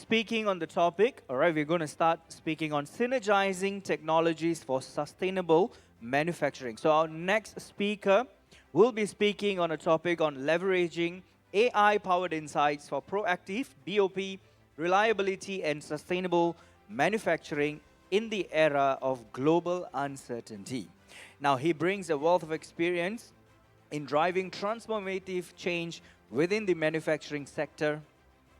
speaking on the topic. All right, we're going to start speaking on synergizing technologies for sustainable manufacturing. So, our next speaker will be speaking on a topic on leveraging AI powered insights for proactive BOP, reliability, and sustainable manufacturing in the era of global uncertainty. Now, he brings a wealth of experience in driving transformative change within the manufacturing sector.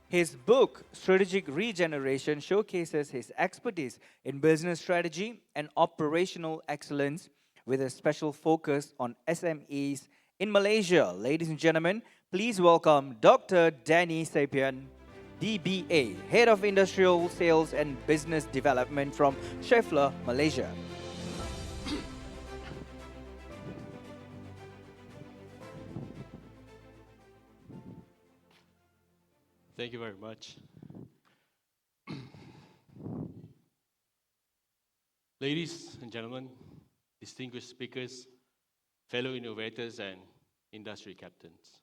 His book, Strategic Regeneration, showcases his expertise in business strategy and operational excellence with a special focus on SMEs in Malaysia. Ladies and gentlemen, please welcome Dr. Danny Sapian, DBA, Head of Industrial Sales and Business Development from Schaeffler, Malaysia. Thank you very much. Ladies and gentlemen, distinguished speakers, fellow innovators, and industry captains.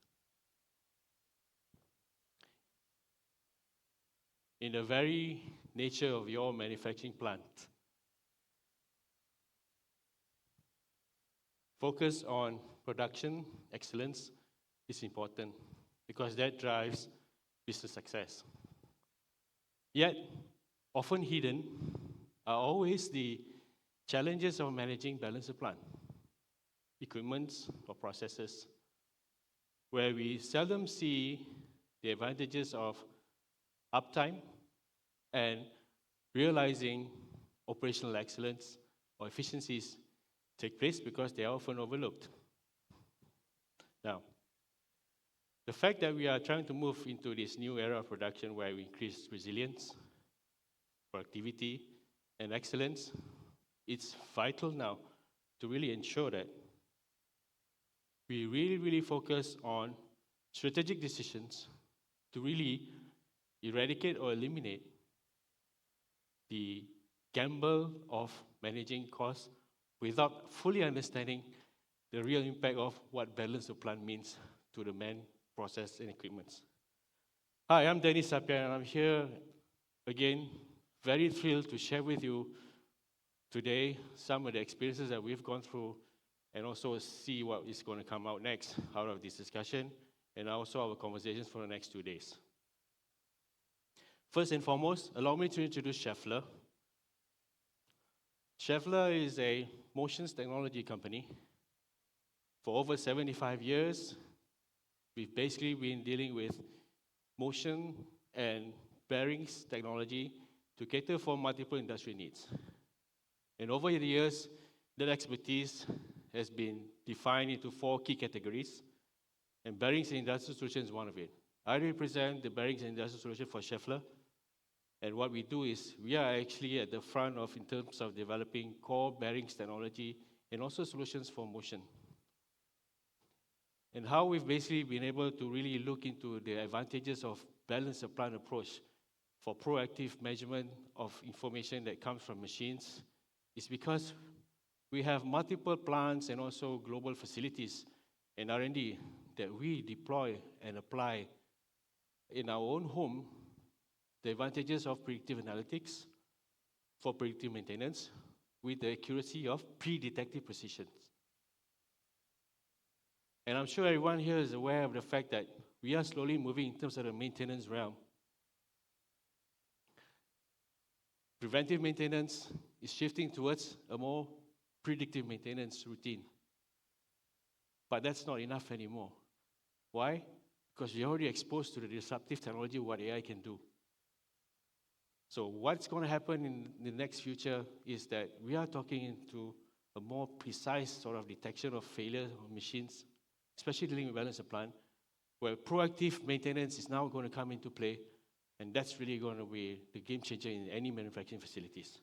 In the very nature of your manufacturing plant, focus on production excellence is important because that drives business success. Yet, often hidden are always the challenges of managing balance of plant, equipments or processes, where we seldom see the advantages of uptime and realizing operational excellence or efficiencies take place because they are often overlooked. Now, the fact that we are trying to move into this new era of production where we increase resilience, productivity, and excellence, it's vital now to really ensure that we really focus on strategic decisions to really eradicate or eliminate the gamble of managing costs without fully understanding the real impact of what balance of plant means to the man, process, and equipment. Hi, I'm Danny Sapian, and I'm here again, very thrilled to share with you today some of the experiences that we've gone through and also see what is going to come out next out of this discussion and also our conversations for the next 2 days. First and foremost, allow me to introduce Schaeffler. Schaeffler is a motions technology company. For over 75 years, we've basically been dealing with motion and bearings technology to cater for multiple industry needs. And over the years, that expertise has been defined into 4 key categories, and bearings and industrial solutions is one of it. I represent the bearings and industrial solution for Schaeffler, and what we do is we are actually at the front of in terms of developing core bearings technology and also solutions for motion. And how we've basically been able to really look into the advantages of balanced of plant approach for proactive measurement of information that comes from machines is because we have multiple plants and also global facilities and R&D that we deploy and apply in our own home the advantages of predictive analytics for predictive maintenance with the accuracy of pre-detective precision. And I'm sure everyone here is aware of the fact that we are slowly moving in terms of the maintenance realm. Preventive maintenance is shifting towards a more predictive maintenance routine. But that's not enough anymore. Why? Because we're already exposed to the disruptive technology, what AI can do. So what's going to happen in the next future is that we are talking into a more precise sort of detection of failure of machines, especially dealing with balance of plant, where proactive maintenance is now going to come into play, and that's really going to be the game changer in any manufacturing facilities.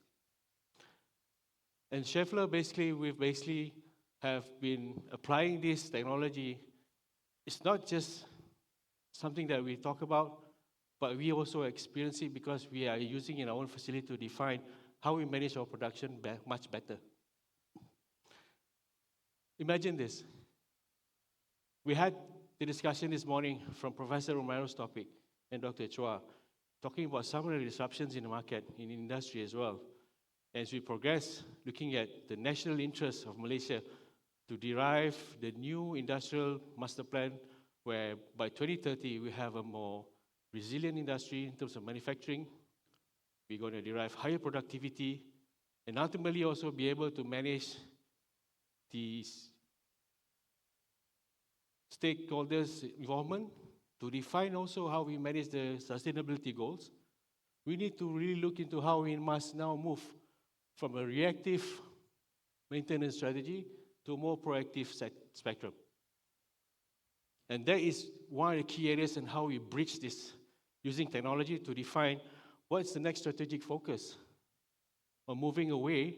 And Schaeffler, we have been applying this technology. It's not just something that we talk about, but we also experience it because we are using it in our own facility to define how we manage our production much better. Imagine this. We had the discussion this morning from Professor Romero's topic and Dr. Chua talking about some of the disruptions in the market, in the industry as well. As we progress, looking at the national interests of Malaysia to derive the new industrial master plan, where by 2030 we have a more resilient industry in terms of manufacturing. We're going to derive higher productivity and ultimately also be able to manage the stakeholders' involvement to define also how we manage the sustainability goals. We need to really look into how we must now move from a reactive maintenance strategy to a more proactive spectrum. And that is one of the key areas in how we bridge this using technology to define what's the next strategic focus on moving away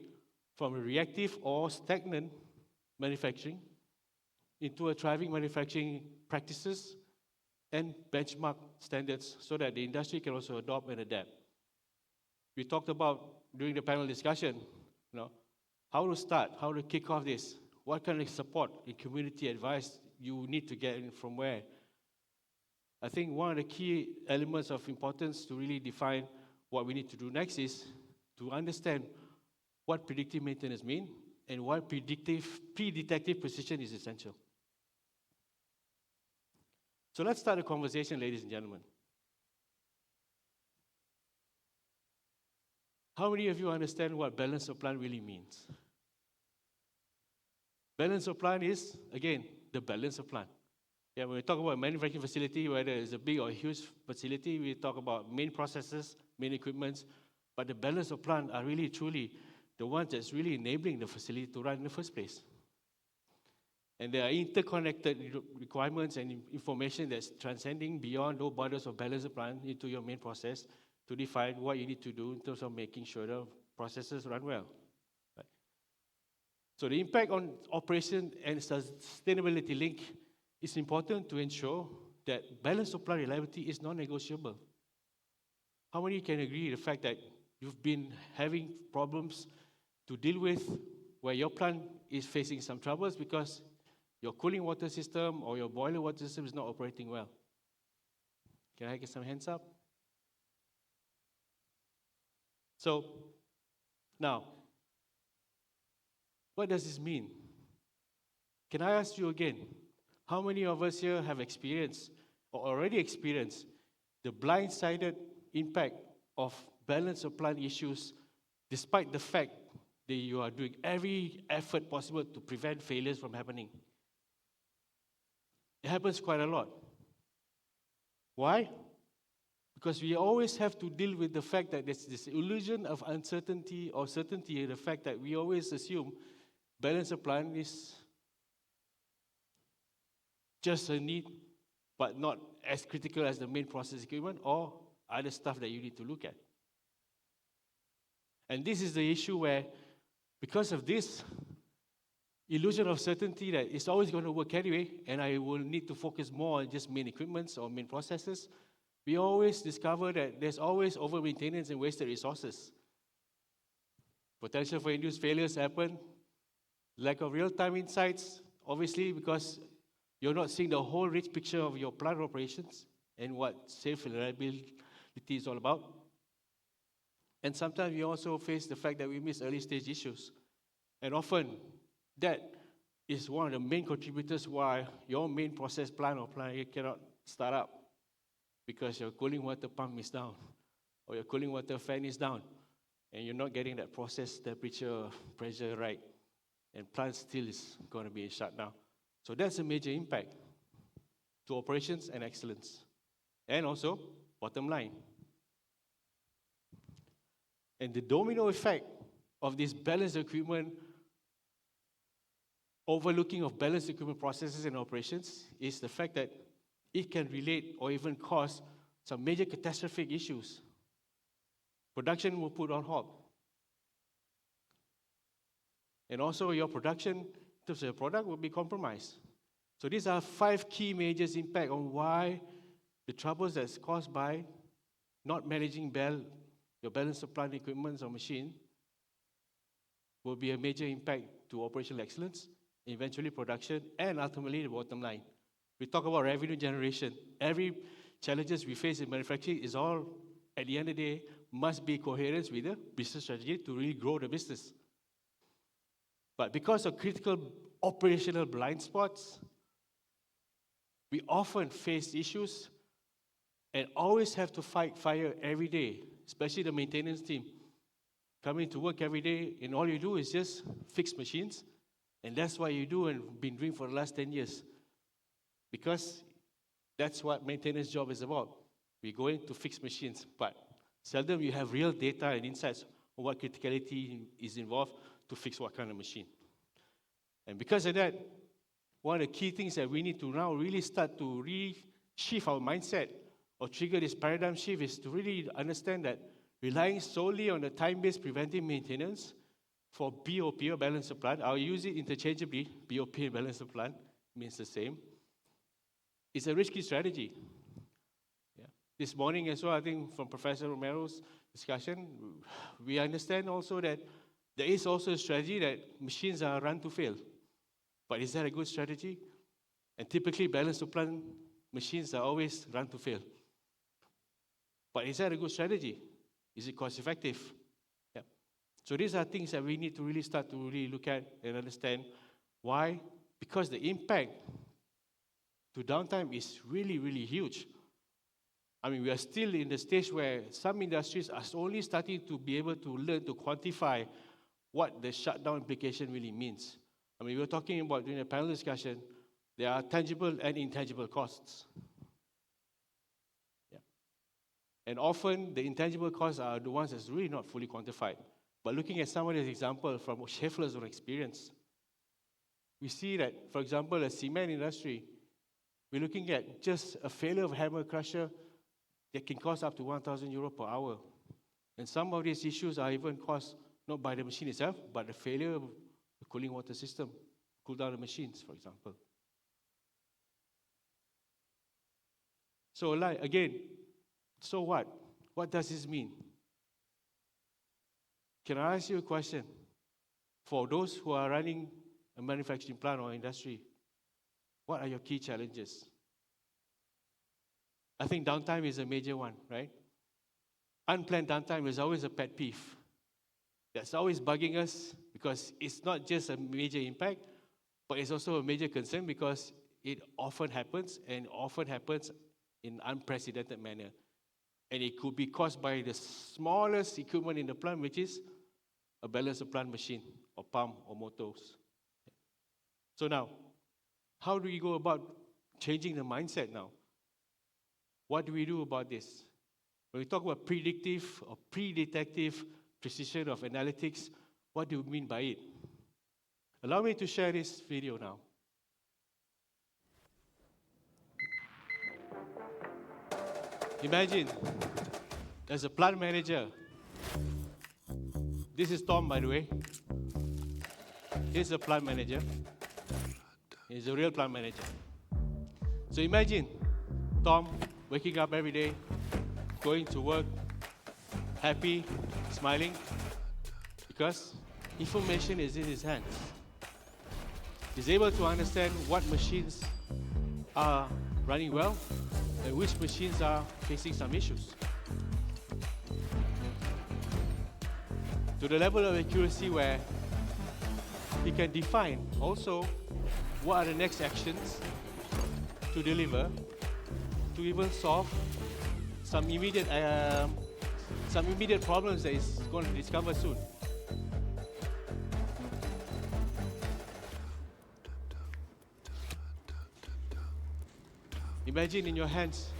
from a reactive or stagnant manufacturing into a thriving manufacturing practices and benchmark standards so that the industry can also adopt and adapt. We talked about during the panel discussion, how to start, how to kick off this, what kind of support and community advice you need to get in from where. I think one of the key elements of importance to really define what we need to do next is to understand what predictive maintenance means and why pre-detective precision is essential. So let's start a conversation, ladies and gentlemen. How many of you understand what balance of plant really means? Balance of plant is, again, the balance of plant. Yeah, when we talk about a manufacturing facility, whether it's a big or a huge facility, we talk about main processes, main equipments, but the balance of plant are really truly the ones that's really enabling the facility to run in the first place. And there are interconnected requirements and information that's transcending beyond those borders of balance of plant into your main process to define what you need to do in terms of making sure the processes run well. Right? So the impact on operation and sustainability link is important to ensure that balance of plant reliability is non-negotiable. How many can agree with the fact that you've been having problems to deal with where your plant is facing some troubles because your cooling water system or your boiler water system is not operating well? Can I get some hands up? So, now, what does this mean? Can I ask you again, how many of us here have experienced or already experienced the blindsided impact of balance of plant issues despite the fact that you are doing every effort possible to prevent failures from happening? It happens quite a lot. Why? Because we always have to deal with the fact that there's this illusion of uncertainty or certainty, the fact that we always assume balance of plant is just a need, but not as critical as the main process equipment or other stuff that you need to look at. And this is the issue where, because of this illusion of certainty that it's always going to work anyway, and I will need to focus more on just main equipments or main processes, we always discover that there's always over-maintenance and wasted resources. Potential for induced failures happen. Lack of real-time insights, obviously, because you're not seeing the whole rich picture of your plant operations and what safe and reliability is all about. And sometimes we also face the fact that we miss early-stage issues. And often, that is one of the main contributors why your main process plant or plant cannot start up, because your cooling water pump is down or your cooling water fan is down and you're not getting that process temperature, pressure right, and plant still is going to be shut down. So that's a major impact to operations and excellence, and also bottom line. And the domino effect of this balanced equipment, overlooking of balanced equipment processes and operations, is the fact that it can relate or even cause some major catastrophic issues. Production will put on halt. And also your production, in terms of your product, will be compromised. So these are 5 key major impacts on why the troubles that's caused by not managing your balance of plant equipment or machine will be a major impact to operational excellence, eventually production, and ultimately the bottom line. We talk about revenue generation. Every challenges we face in manufacturing is all at the end of the day, must be coherent with the business strategy to really grow the business. But because of critical operational blind spots, we often face issues and always have to fight fire every day, especially the maintenance team. Coming to work every day, and all you do is just fix machines, and that's what you do and been doing for the last 10 years. Because that's what maintenance job is about. We go in to fix machines, but seldom you have real data and insights on what criticality is involved to fix what kind of machine. And because of that, one of the key things that we need to now really start to shift our mindset or trigger this paradigm shift is to really understand that relying solely on the time-based preventive maintenance for BOP or balance of plant, I'll use it interchangeably, BOP and balance of plant means the same, it's a risky strategy. Yeah. This morning as well, I think from Professor Romero's discussion, we understand also that there is also a strategy that machines are run to fail. But is that a good strategy? And typically, balance of plant machines are always run to fail. But is that a good strategy? Is it cost effective? Yeah. So these are things that we need to really start to really look at and understand. Why? Because the impact to downtime is really, really huge. I mean, we are still in the stage where some industries are only starting to be able to learn to quantify what the shutdown implication really means. I mean, we were talking about during the panel discussion, there are tangible and intangible costs. Yeah. And often, the intangible costs are the ones that's really not fully quantified. But looking at some of these examples from Schaeffler's own experience, we see that, for example, the cement industry, we're looking at just a failure of hammer crusher that can cost up to €1,000 per hour. And some of these issues are even caused not by the machine itself, but the failure of the cooling water system, cool down the machines, for example. So again, so what? What does this mean? Can I ask you a question? For those who are running a manufacturing plant or industry, what are your key challenges? I think downtime is a major one, right? Unplanned downtime is always a pet peeve. That's always bugging us because it's not just a major impact, but it's also a major concern because it often happens and often happens in unprecedented manner. And it could be caused by the smallest equipment in the plant, which is a balance of plant machine or pump or motors. So now, how do we go about changing the mindset now? What do we do about this? When we talk about predictive or pre-detective precision of analytics, what do we mean by it? Allow me to share this video now. Imagine there's a plant manager. This is Tom, by the way. He's a plant manager. He's a real plant manager. So imagine Tom waking up every day, going to work, happy, smiling, because information is in his hands. He's able to understand what machines are running well and which machines are facing some issues. To the level of accuracy where he can define also what are the next actions to deliver to even solve some immediate problems that is going to discover soon. Imagine in your hands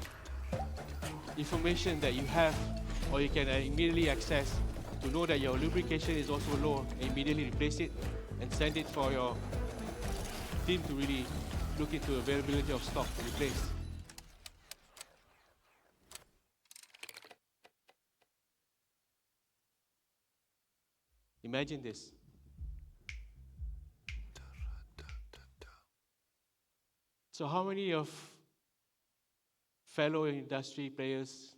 information that you have or you can immediately access to know that your lubrication is also low and immediately replace it and send it for your team to really look into availability of stock to replace. Imagine this. So how many of fellow industry players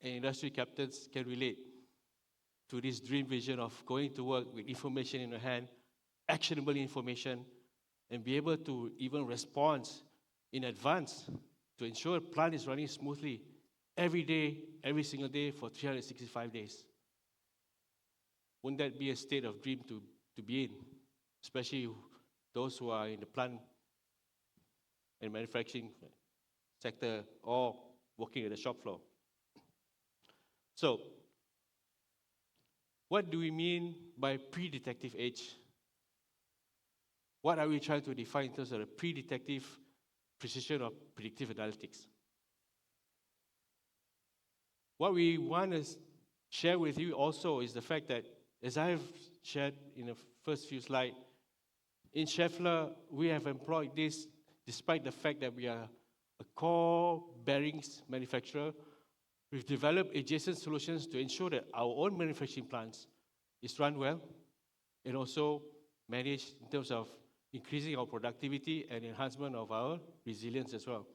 and industry captains can relate to this dream vision of going to work with information in your hand, actionable information, and be able to even respond in advance to ensure a plant is running smoothly every day, every single day for 365 days. Wouldn't that be a state of dream to be in, especially those who are in the plant and manufacturing sector or working at the shop floor? So, what do we mean by pre-detective age? What are we trying to define in terms of the pre-detective precision of predictive analytics? What we want to share with you also is the fact that, as I have shared in the first few slides, in Schaeffler, we have employed this despite the fact that we are a core bearings manufacturer. We've developed adjacent solutions to ensure that our own manufacturing plants is run well and also managed in terms of increasing our productivity and enhancement of our resilience as well.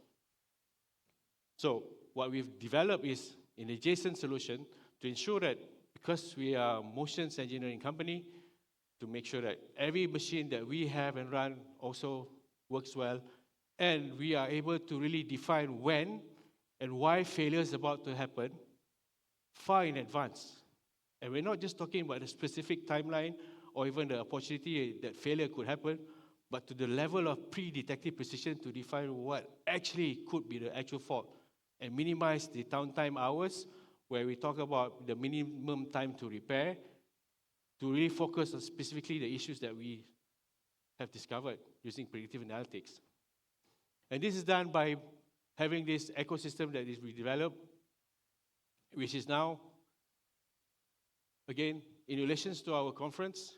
So what we've developed is an adjacent solution to ensure that, because we are a motions engineering company, to make sure that every machine that we have and run also works well, and we are able to really define when and why failure is about to happen far in advance. And we're not just talking about a specific timeline or even the opportunity that failure could happen, but to the level of pre-detective precision to define what actually could be the actual fault and minimize the downtime hours, where we talk about the minimum time to repair, to really focus on specifically the issues that we have discovered using predictive analytics. And this is done by having this ecosystem that is we developed, which is now, again, in relation to our conference,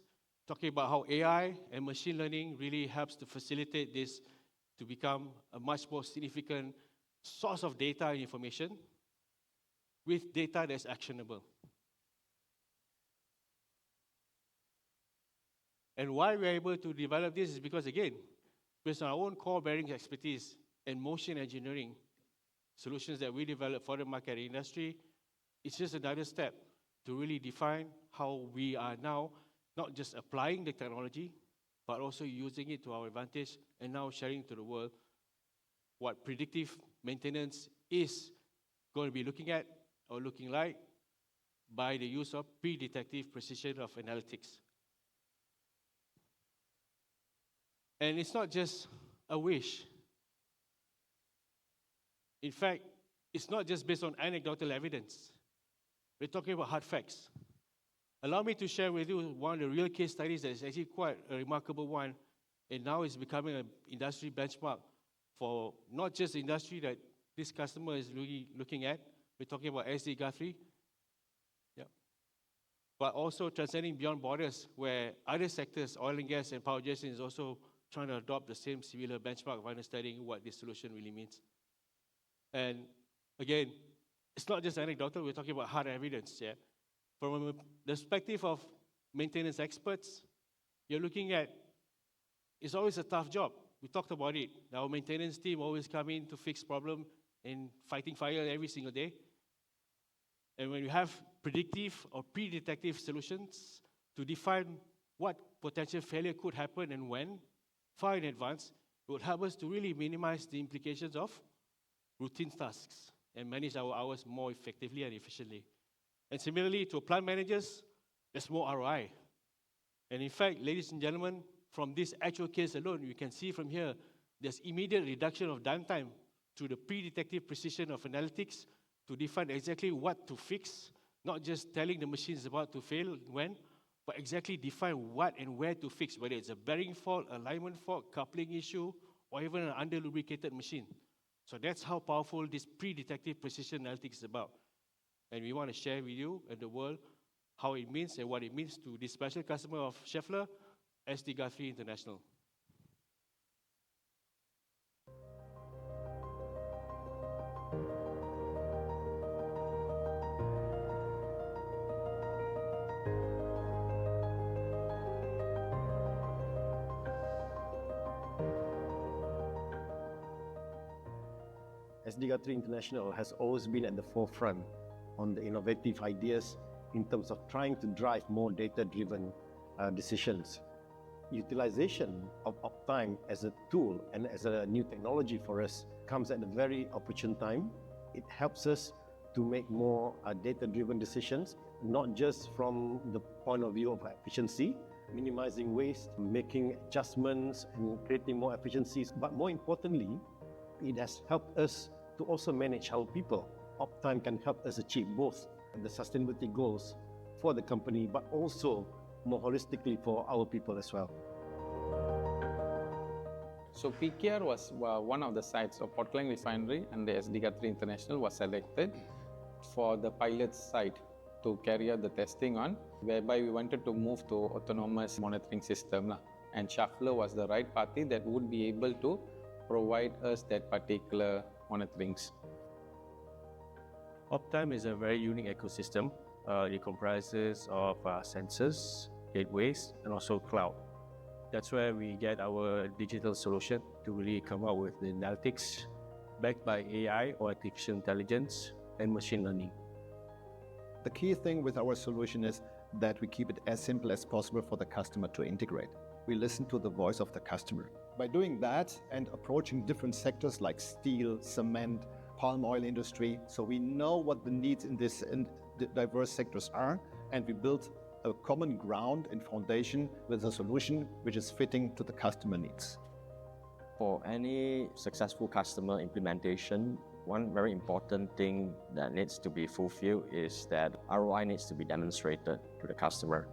talking about how AI and machine learning really helps to facilitate this to become a much more significant source of data and information with data that's actionable. And why we're able to develop this is because, again, based on our own core bearings expertise and motion engineering solutions that we develop for the market industry, it's just another step to really define how we are now not just applying the technology, but also using it to our advantage and now sharing to the world what predictive maintenance is going to be looking at or looking like by the use of pre-detective precision of analytics. And it's not just a wish. In fact, it's not just based on anecdotal evidence. We're talking about hard facts. Allow me to share with you one of the real case studies that is actually quite a remarkable one, and now is becoming an industry benchmark for not just the industry that this customer is really looking at. We're talking about SD Guthrie, but also transcending beyond borders, where other sectors, oil and gas and power generation, is also trying to adopt the same similar benchmark of understanding what this solution really means. And again, it's not just anecdotal, we're talking about hard evidence. From the perspective of maintenance experts, you're looking at, it's always a tough job. We talked about it. Our maintenance team always come in to fix problem and fighting fire every single day. And when you have predictive or pre-detective solutions to define what potential failure could happen and when, far in advance, it would help us to really minimize the implications of routine tasks and manage our hours more effectively and efficiently. And similarly, to plant managers, there's more ROI. And in fact, ladies and gentlemen, from this actual case alone, you can see from here, there's immediate reduction of downtime through the pre-detective precision of analytics to define exactly what to fix, not just telling the machine is about to fail when, but exactly define what and where to fix, whether it's a bearing fault, alignment fault, coupling issue, or even an under-lubricated machine. So that's how powerful this pre-detective precision analytics is about. And we want to share with you and the world how it means and what it means to this special customer of Schaeffler, SD Guthrie International. SD Guthrie International has always been at the forefront on the innovative ideas in terms of trying to drive more data-driven decisions. Utilization of uptime as a tool and as a new technology for us comes at a very opportune time. It helps us to make more data-driven decisions, not just from the point of view of efficiency, minimizing waste, making adjustments and creating more efficiencies, but more importantly, it has helped us to also manage our people. Uptime can help us achieve both the sustainability goals for the company, but also more holistically for our people as well. So PKR was one of the sites of Port Klang Refinery, and the SD Guthrie International was selected for the pilot site to carry out the testing on, whereby we wanted to move to autonomous monitoring system. And Schaeffler was the right party that would be able to provide us that particular monitorings. Uptime is a very unique ecosystem. It comprises of sensors, gateways, and also cloud. That's where we get our digital solution to really come up with the analytics backed by AI or artificial intelligence and machine learning. The key thing with our solution is that we keep it as simple as possible for the customer to integrate. We listen to the voice of the customer. By doing that and approaching different sectors like steel, cement, palm oil industry, so we know what the needs in this diverse sectors are, and we build a common ground and foundation with a solution which is fitting to the customer needs. For any successful customer implementation, one very important thing that needs to be fulfilled is that ROI needs to be demonstrated to the customer.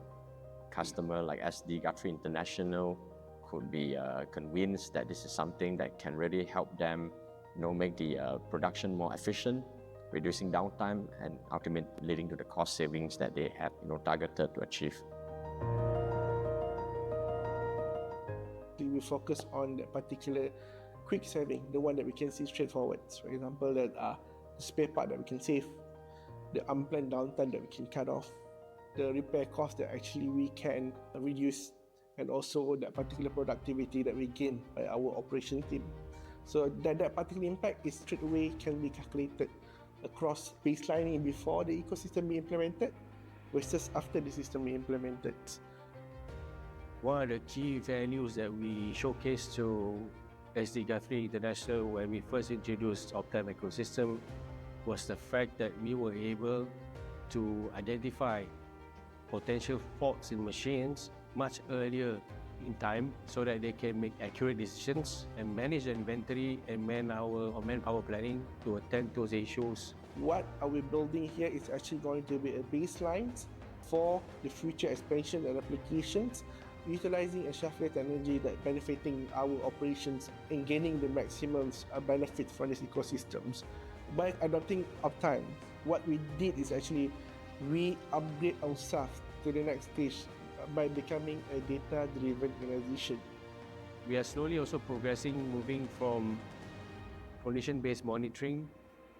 Customer like SD Guthrie International could be convinced that this is something that can really help them, make the production more efficient, reducing downtime, and ultimately leading to the cost savings that they have, targeted to achieve. We focus on that particular quick saving, the one that we can see straightforward. For example, that the spare part that we can save, the unplanned downtime that we can cut off, the repair cost that actually we can reduce, and also that particular productivity that we gain by our operation team. So that particular impact is straight away can be calculated across baselining before the ecosystem be implemented versus after the system be implemented. One of the key values that we showcased to SD Guthrie International when we first introduced Uptime Ecosystem was the fact that we were able to identify potential faults in machines much earlier in time so that they can make accurate decisions and manage the inventory and manpower planning to attend to those issues. What are we building here is actually going to be a baseline for the future expansion and applications, utilizing a Schaeffler technology that benefiting our operations and gaining the maximum benefit from these ecosystems. By adopting Uptime, what we did is actually we upgrade ourselves to the next stage by becoming a data-driven organization. We are slowly also progressing, moving from condition-based monitoring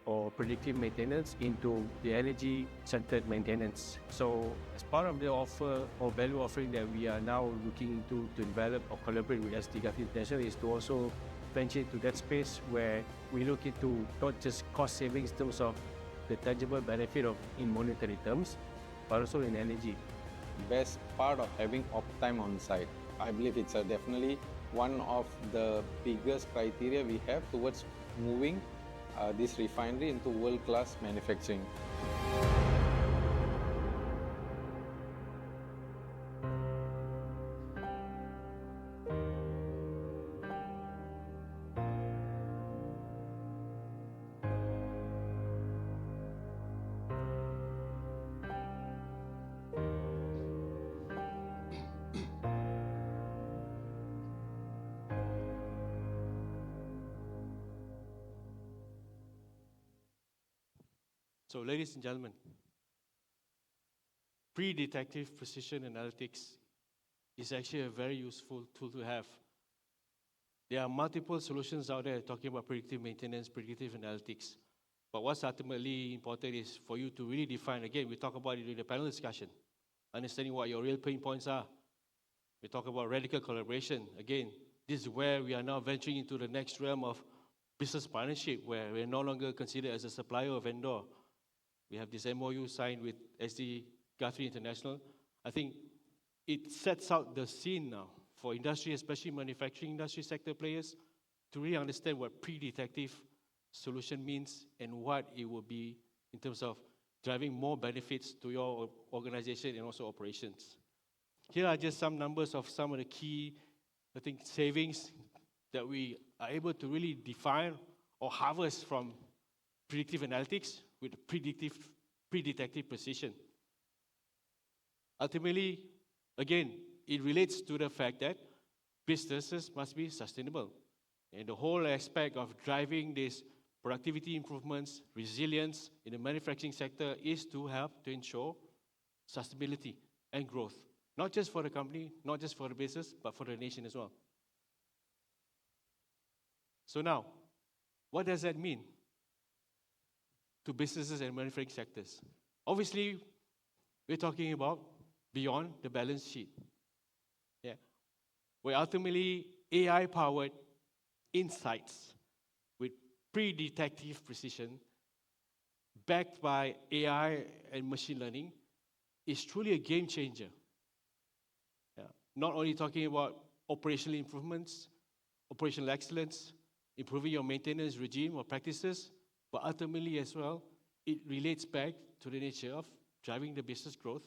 or predictive maintenance into the energy-centered maintenance. So as part of the offer or value offering that we are now looking into to develop or collaborate with SD Guthrie International is to also venture into that space where we look into not just cost savings in terms of the tangible benefit of in monetary terms, but also in energy. Best part of having Uptime on site, I believe it's definitely one of the biggest criteria we have towards moving this refinery into world-class manufacturing. So, ladies and gentlemen, predictive precision analytics is actually a very useful tool to have. There are multiple solutions out there talking about predictive maintenance, predictive analytics. But what's ultimately important is for you to really define, again, we talk about it in the panel discussion, understanding what your real pain points are. We talk about radical collaboration. Again, this is where we are now venturing into the next realm of business partnership, where we're no longer considered as a supplier or vendor. We have this MOU signed with SD Guthrie International. I think it sets out the scene now for industry, especially manufacturing industry sector players, to really understand what predictive solution means and what it will be in terms of driving more benefits to your organization and also operations. Here are just some numbers of some of the key, I think, savings that we are able to really define or harvest from predictive analytics with predictive precision. Ultimately, again, it relates to the fact that businesses must be sustainable. And the whole aspect of driving these productivity improvements, resilience in the manufacturing sector is to help to ensure sustainability and growth. Not just for the company, not just for the business, but for the nation as well. So now, what does that mean to businesses and manufacturing sectors? Obviously, we're talking about beyond the balance sheet. Yeah. Where ultimately AI-powered insights with predictive precision, backed by AI and machine learning, is truly a game changer. Yeah. Not only talking about operational improvements, operational excellence, improving your maintenance regime or practices, but ultimately as well, it relates back to the nature of driving the business growth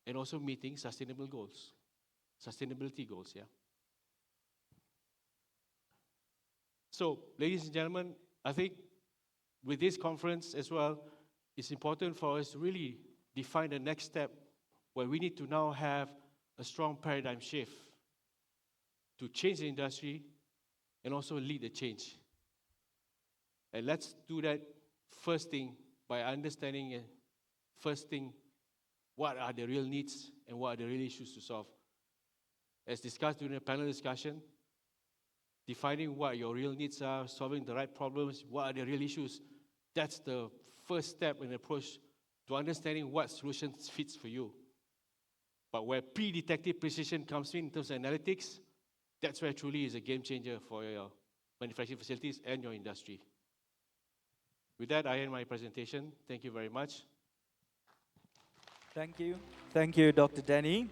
and also meeting sustainable goals, sustainability goals, yeah. So, ladies and gentlemen, I think with this conference as well, it's important for us to really define the next step where we need to now have a strong paradigm shift to change the industry and also lead the change. And let's do that first thing by understanding first thing, what are the real needs and what are the real issues to solve. As discussed during the panel discussion, defining what your real needs are, solving the right problems, what are the real issues, that's the first step in the approach to understanding what solutions fits for you. But where predictive precision comes in terms of analytics, that's where truly is a game changer for your manufacturing facilities and your industry. With that, I end my presentation. Thank you very much. Thank you. Thank you, Dr. Danny.